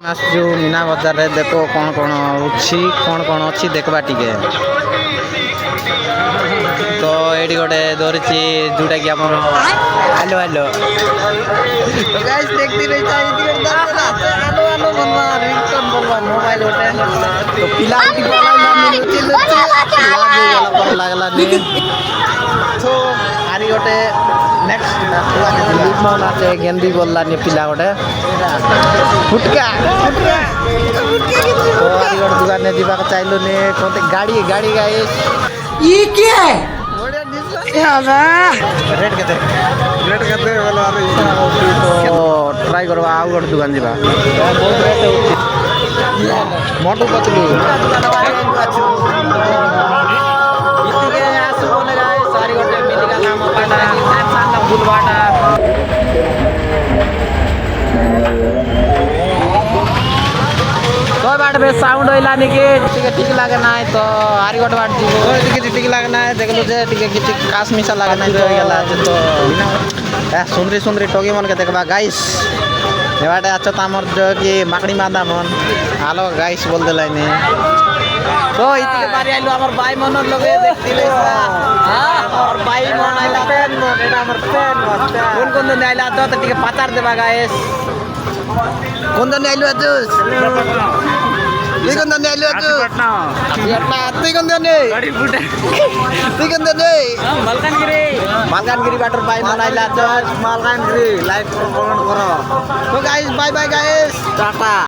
आसु मीना बजार रे देखो कौन कौन अच्छी देखबा टिके तो ये गोटे धरची जोटा कि आम हेलो हेलो तो गाइस देखती रही मोबाइल तो पिला तो आरी गोटे नेक्स्ट मन आसे गेंदी बोललानी पिला गोटे फुटका तो आरी गोटे दुकान ने जीवा चाहिए ने कोते गाड़ी गाड़ी गाइस ये क्या है रेट केते बोलो तो ट्राई करवा आउ गोटे दुकान जीवा बहुत रेट होती मोटू पतलू इतके आसु बोले गाइस सारी गोटे मिलिका नाम पाटा सान बुलवाटा कोई बाट बे साउंड होइला निके ठीक लागे ना तो आरी गोटे बाट जीवो ठीक लागे ना देखलो जे किछि कास मिसा लागे ना तो गेला तो ए सुंदरी टोगी मन के देखबा गाइस एबाटे अच्छा तामर जो कि माकड़ी मादा मन हालो गाइस बोल देलाइने तो इतके बारी आइलो हमर भाई मन लगे देखतिले हां और भाई मन आइला पेन मन एटा हमर पेन मन कोन दिन आइला तो टिके पातार देबा गाइस कोन दिन आइलो अजुस तुई कोन दिन आइलो अजुस पटना तुई कोन दिन गाड़ी फुटे तुई कोन दिन मालकानगिरी बाटर भाई मन आइला अजुस मालकानगिरी लाइक कमेंट करो तो guys bye bye guys Tata.